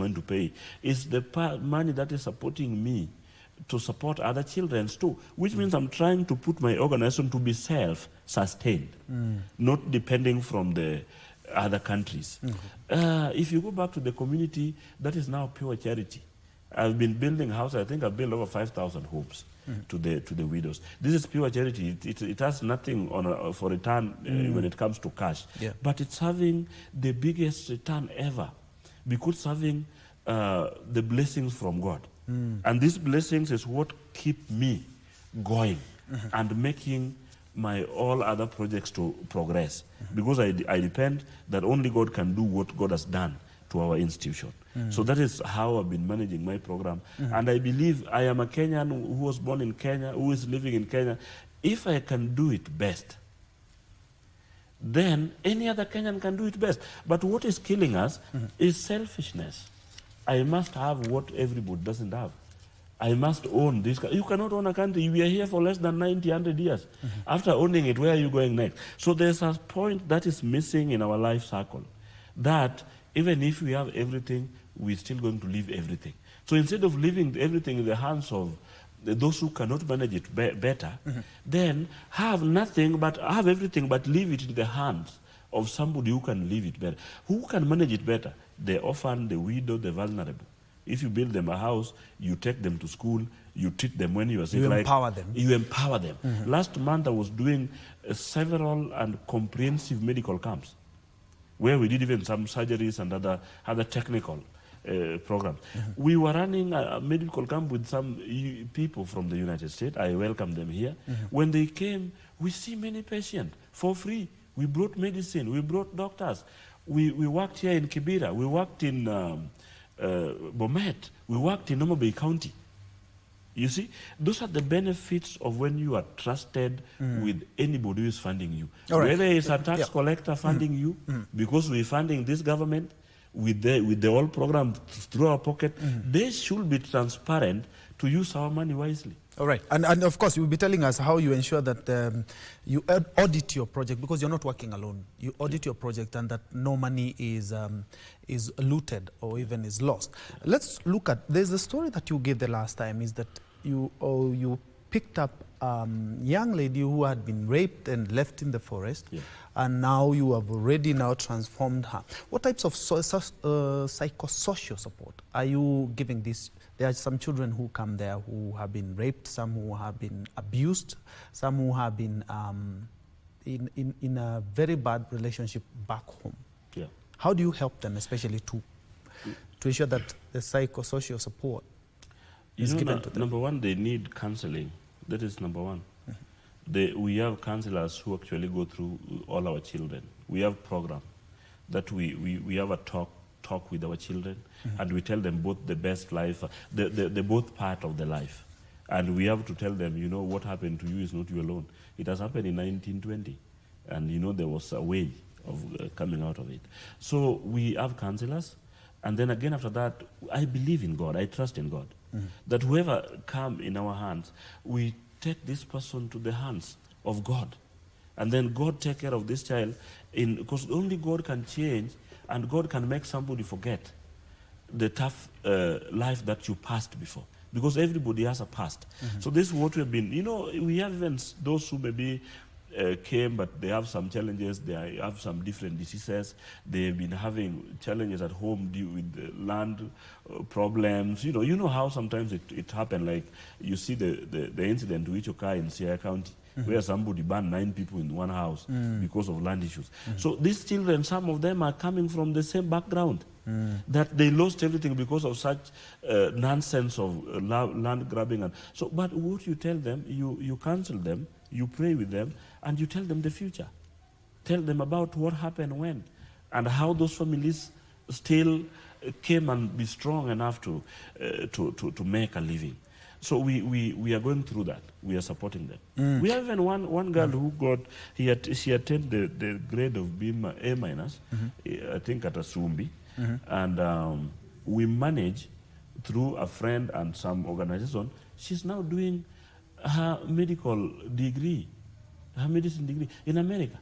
money to pay. It's the money that is supporting me to support other children too, which means I'm trying to put my organization to be self-sustained, not depending from the other countries. If you go back to the community, that is now pure charity. I've been building houses. I think I've built over 5,000 homes to the widows. This is pure charity. It has nothing for return when it comes to cash. Yeah. But it's having the biggest return ever because having the blessings from God. And these blessings is what keep me going and making my all other projects to progress. Because I depend that only God can do what God has done to our institution. So that is how I've been managing my program. And I believe I am a Kenyan who was born in Kenya, who is living in Kenya. If I can do it best, then any other Kenyan can do it best. But what is killing us is selfishness. I must have what everybody doesn't have. I must own this. You cannot own a country. We are here for less than 90, 100 years. After owning it, where are you going next? So there's a point that is missing in our life cycle, that even if we have everything, we're still going to leave everything. So instead of leaving everything in the hands of those who cannot manage it better, then have nothing, but have everything, but leave it in the hands of somebody who can leave it better. Who can manage it better? The orphan, the widow, the vulnerable. If you build them a house, you take them to school, you treat them when you are sick. You empower them. You empower them. Last month I was doing several and comprehensive medical camps where we did even some surgeries and other technical programs. We were running a medical camp with some people from the United States. I welcomed them here. When they came, we see many patients for free. We brought medicine, we brought doctors. We worked here in Kibera, we worked in Bomet, we worked in Noma Bay County. You see, those are the benefits of when you are trusted with anybody who is funding you. Right. Whether it's a tax collector funding you, because we're funding this government with the whole program through our pocket, they should be transparent to use our money wisely. All right. And of course, you'll be telling us how you ensure that you audit your project, because you're not working alone. You audit your project and that no money is looted or even is lost. Let's look at, there's a story that you gave the last time, is that you picked up a young lady who had been raped and left in the forest, and now you have already now transformed her. What types of psychosocial support are you giving this? There are some children who come there who have been raped, some who have been abused, some who have been in a very bad relationship back home. Yeah. How do you help them, especially to ensure that the psychosocial support is given to them? Number one, they need counseling. That is number one. We have counselors who actually go through all our children. We have program that we have a talk with our children, and we tell them both the best life, the both part of the life. And we have to tell them, you know, what happened to you is not you alone. It has happened in 1920, and you know there was a way of coming out of it. So we have counselors, and then again after that, I believe in God, I trust in God, that whoever come in our hands, we take this person to the hands of God, and then God take care of this child, because only God can change, and God can make somebody forget the tough life that you passed before. Because everybody has a past. So this is what we've been, you know, we have even those who maybe came, but they have some challenges, they have some different diseases, they've been having challenges at home due with the land problems. You know how sometimes it happened, like you see the incident which occurred in Sierra County, where somebody banned 9 people in one house because of land issues. So these children, some of them are coming from the same background, that they lost everything because of such nonsense of land grabbing. And so, but what you tell them, you counsel them, you pray with them, and you tell them the future. Tell them about what happened when, and how those families still came and be strong enough to make a living. So we are going through that. We are supporting them. We have even one girl who got, she attained the grade of A minus, I think at Asumbi, and we managed through a friend and some organization. She's now doing her medical degree, her medicine degree in America.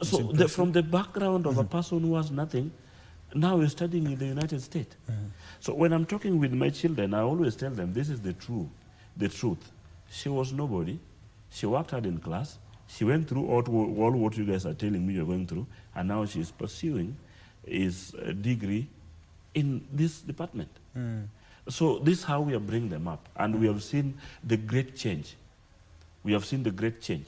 So from the background of a person who has nothing, now is studying in the United States. So when I'm talking with my children, I always tell them this is the truth. She was nobody. She worked hard in class. She went through all what you guys are telling me you're going through, and now she's pursuing his degree in this department. So this is how we are bringing them up, and we have seen the great change. We have seen the great change,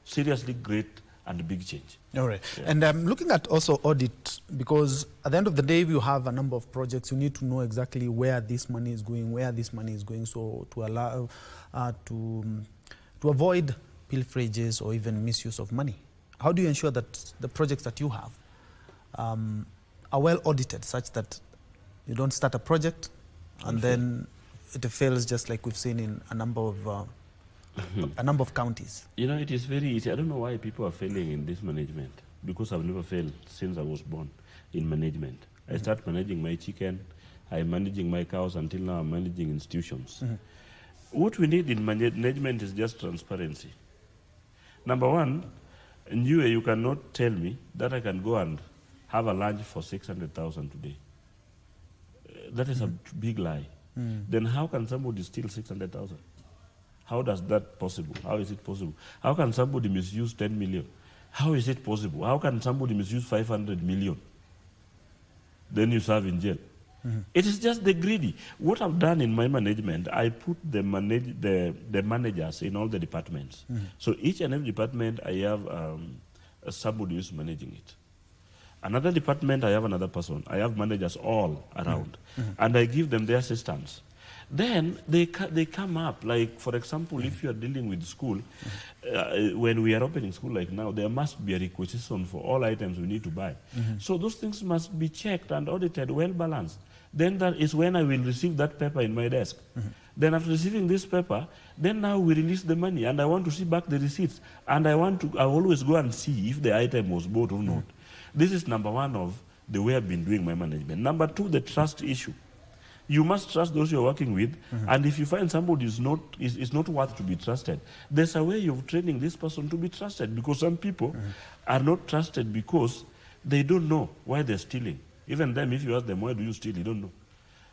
seriously great and big change. All right. Yeah. And I'm looking at also audit, because at the end of the day, if you have a number of projects, you need to know exactly where this money is going, so to allow, to avoid pilferages or even misuse of money. How do you ensure that the projects that you have are well audited, such that you don't start a project and then it fails, just like we've seen in a number of counties? You know, it is very easy. I don't know why people are failing in this management, because I've never failed since I was born in management. I started managing my chicken, I'm managing my cows, until now I'm managing institutions. What we need in management is just transparency. Number one, Njue, you cannot tell me that I can go and have a lunch for 600,000 today. That is a big lie. Then how can somebody steal 600,000? How does that possible? How is it possible? How can somebody misuse 10 million? How is it possible? How can somebody misuse 500 million? Then you serve in jail. It is just the greedy. What I've done in my management, I put the managers in all the departments. So each and every department, I have somebody who's managing it. Another department, I have another person. I have managers all around. And I give them their systems. Then they come up, like, for example, if you are dealing with school, when we are opening school like now, there must be a requisition for all items we need to buy. So those things must be checked and audited, well balanced. Then that is when I will receive that paper in my desk. Then after receiving this paper, then now we release the money, and I want to see back the receipts. And I always go and see if the item was bought or not. This is number one of the way I've been doing my management. Number two, the trust issue. You must trust those you're working with, and if you find somebody is not worth to be trusted, there's a way of training this person to be trusted, because some people are not trusted because they don't know why they're stealing. Even them, if you ask them, why do you steal, you don't know.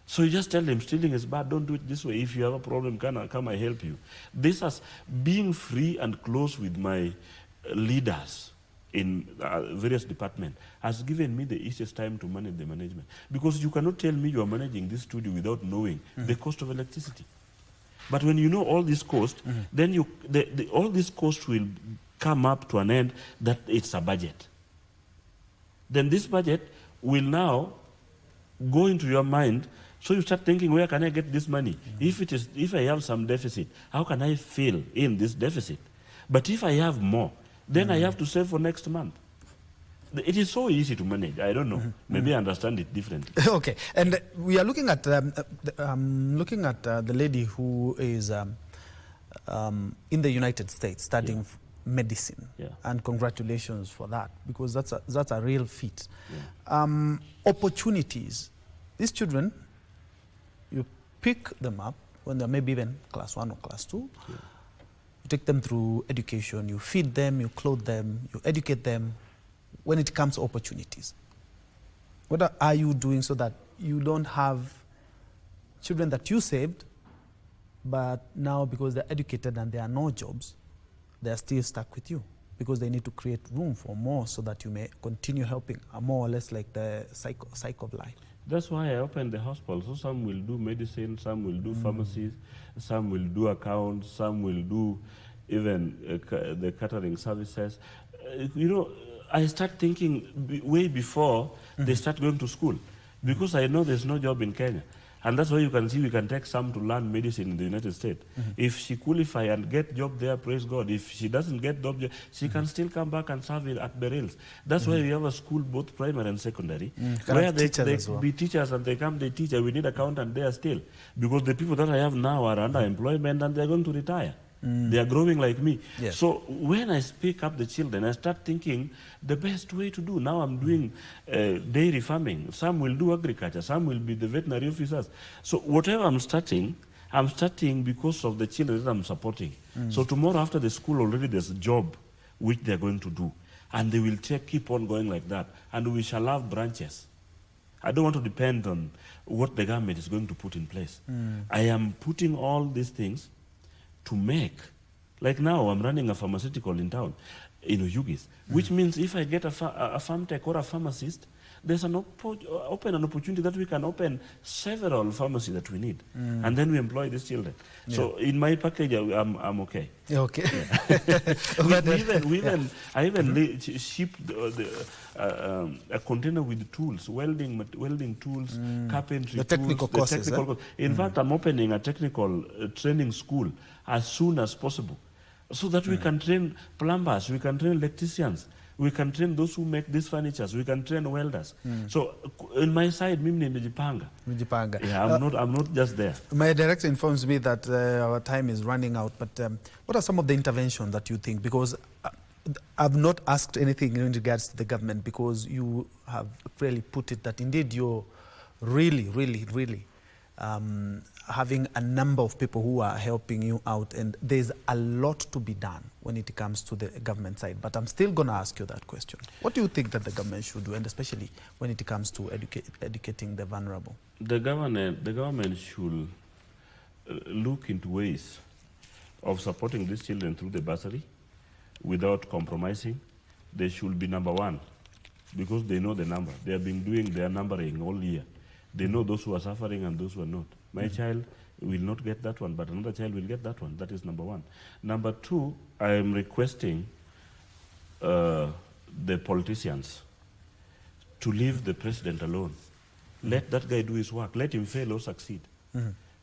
So you just tell them, stealing is bad, don't do it this way. If you have a problem, come I help you. This has being free and close with my leaders in various departments has given me the easiest time to manage the management. Because you cannot tell me you are managing this studio without knowing the cost of electricity. But when you know all these costs, then all these costs will come up to an end that it's a budget. Then this budget will now go into your mind, so you start thinking, where can I get this money? If I have some deficit, how can I fill in this deficit? But if I have more, then I have to save for next month. It is so easy to manage. I don't know. Maybe I understand it differently. Okay, and we are looking at the lady who is in the United States studying medicine, and congratulations for that, because that's a real feat. Opportunities. These children, you pick them up when they're maybe even class 1 or class 2. You take them through education, you feed them, you clothe them, you educate them. When it comes to opportunities, what are you doing so that you don't have children that you saved, but now because they're educated and there are no jobs, they're still stuck with you, because they need to create room for more so that you may continue helping, more or less like the cycle of life? That's why I opened the hospital. So some will do medicine, some will do pharmacies, some will do accounts, some will do even the catering services. You know, I start thinking way before they start going to school, because I know there's no job in Kenya. And that's why you can see we can take some to learn medicine in the United States. If she qualify and get job there, praise God. If she doesn't get job, she can still come back and serve at Beryl's. That's why we have a school, both primary and secondary, where they be teachers and they come, they teach. We need accountant there still, because the people that I have now are under employment and they're going to retire. They are growing like me. So when I speak up the children, I start thinking the best way to do. Now I'm doing dairy farming. Some will do agriculture. Some will be the veterinary officers. So whatever I'm starting because of the children that I'm supporting. So tomorrow after the school already there's a job which they're going to do. And they will keep on going like that. And we shall have branches. I don't want to depend on what the government is going to put in place. I am putting all these things to make. Like now, I'm running a pharmaceutical in town, Ugis, which means if I get a farm tech or a pharmacist, there's an open an opportunity that we can open several pharmacies that we need, and then we employ these children. Yeah. So in my package, I'm okay. Okay. Yeah. I even shipped a container with tools, welding tools, carpentry the technical tools, courses. In fact, I'm opening a technical training school as soon as possible, so that we can train plumbers, we can train electricians, we can train those who make these furnitures, we can train welders. So in my side, mimi nimejipanga. Yeah, I'm not just there. My director informs me that our time is running out, but what are some of the interventions that you think? Because I've not asked anything in regards to the government, because you have clearly put it that indeed you're really having a number of people who are helping you out, and there's a lot to be done when it comes to the government side. But I'm still going to ask you that question. What do you think that the government should do, and especially when it comes to educating the vulnerable? The government should look into ways of supporting these children through the bursary without compromising. They should be number one, because they know the number. They have been doing their numbering all year. They know those who are suffering and those who are not. My child will not get that one, but another child will get that one. That is number one. Number two, I am requesting the politicians to leave the president alone. Let that guy do his work. Let him fail or succeed.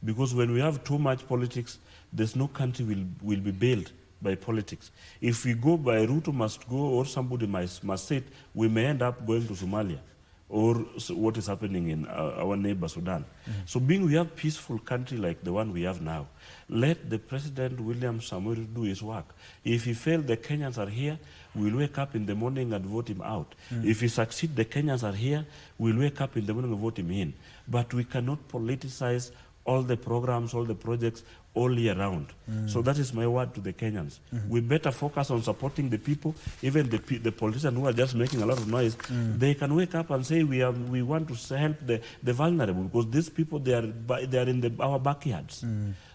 Because when we have too much politics, there's no country will be built by politics. If we go by Ruto must go or somebody must sit, we may end up going to Somalia, or what is happening in our neighbor Sudan. So being we have peaceful country like the one we have now, let the President William Samuel do his work. If he failed, the Kenyans are here. We'll wake up in the morning and vote him out. If he succeed, the Kenyans are here. We'll wake up in the morning and vote him in. But we cannot politicize all the programs, all the projects, all year round. So that is my word to the Kenyans. We better focus on supporting the people. Even the politicians who are just making a lot of noise, they can wake up and say we want to help the vulnerable, because these people, they are in our backyards.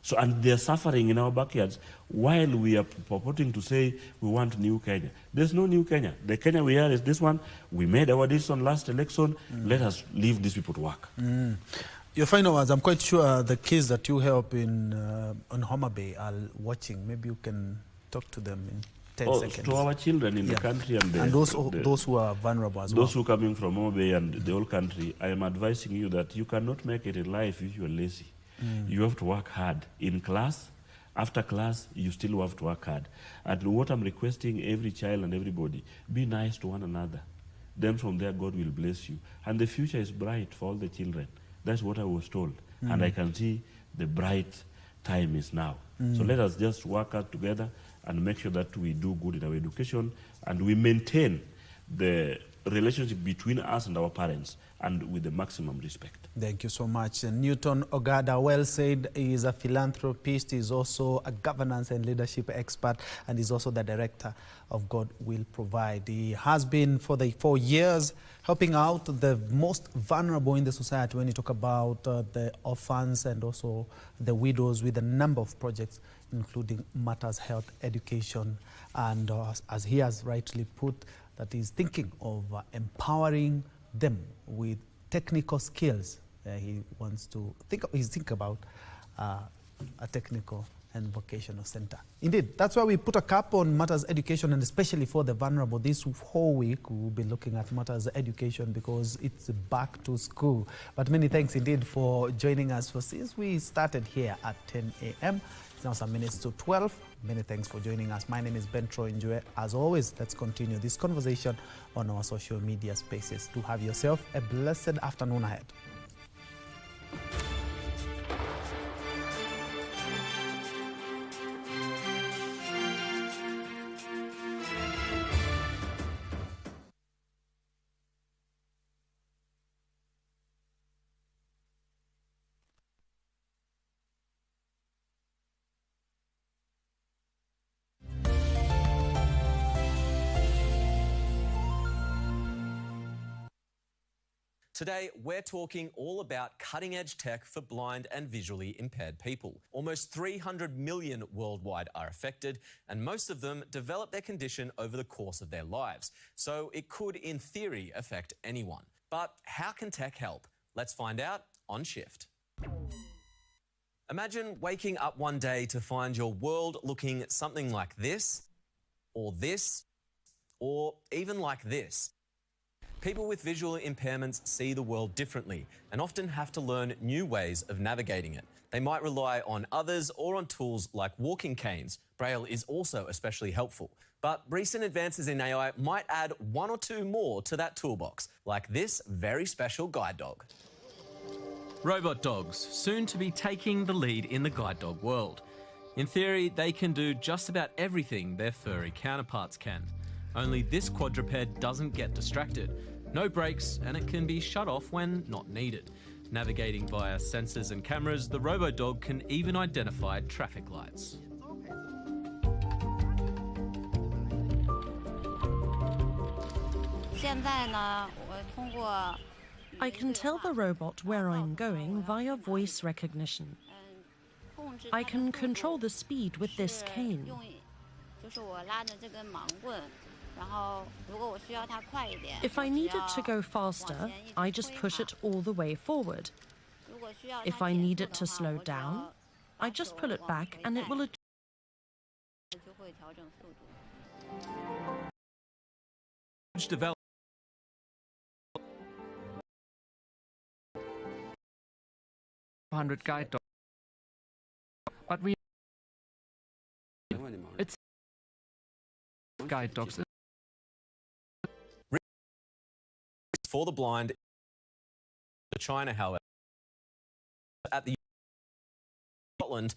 So, and they are suffering in our backyards, while we are purporting to say we want new Kenya. There's no new Kenya. The Kenya we are is this one. We made our decision last election. Let us leave these people to work. Your final words. I'm quite sure the kids that you help on Homa Bay are watching. Maybe you can talk to them in 10 seconds. To our children in the country and those who are vulnerable as well. Those who are coming from Homa Bay and the whole country, I am advising you that you cannot make it in life if you are lazy. You have to work hard. In class, after class, you still have to work hard. And what I'm requesting every child and everybody, be nice to one another. Then from there, God will bless you. And the future is bright for all the children. That's what I was told. And I can see the bright time is now. So let us just work out together and make sure that we do good in our education and we maintain the relationship between us and our parents, and with the maximum respect. Thank you so much. Newton Ogada, well said, is a philanthropist, is also a governance and leadership expert, and is also the director of God Will Provide. He has been for 4 years helping out the most vulnerable in the society when you talk about the orphans and also the widows, with a number of projects, including matters health, education, and as he has rightly put, that is thinking of empowering them with technical skills. He wants to think about a technical and vocational center. Indeed, that's why we put a cap on matters education, and especially for the vulnerable. This whole week we'll be looking at matters education because it's back to school. But many thanks indeed for joining us since we started here at 10 a.m. It's now some minutes to 12. Many thanks for joining us. My name is Njue. As always, let's continue this conversation on our social media spaces. Do have yourself a blessed afternoon ahead. Today, we're talking all about cutting-edge tech for blind and visually impaired people. Almost 300 million worldwide are affected, and most of them develop their condition over the course of their lives. So it could, in theory, affect anyone. But how can tech help? Let's find out on Shift. Imagine waking up one day to find your world looking something like this, or even like this. People with visual impairments see the world differently and often have to learn new ways of navigating it. They might rely on others or on tools like walking canes. Braille is also especially helpful. But recent advances in AI might add one or two more to that toolbox, like this very special guide dog. Robot dogs, soon to be taking the lead in the guide dog world. In theory, they can do just about everything their furry counterparts can. Only this quadruped doesn't get distracted. No brakes, and it can be shut off when not needed. Navigating via sensors and cameras, the robodog can even identify traffic lights. I can tell the robot where I'm going via voice recognition. I can control the speed with this cane. If I need it to go faster, I just push it all the way forward. If I need it to slow down, I just pull it back and it will adjust. Develop 100 guide dogs, but it's guide dogs. For the blind, China, however, at the Scotland,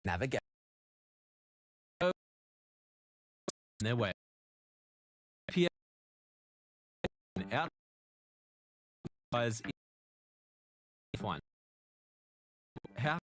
navigate their way. Out fine. How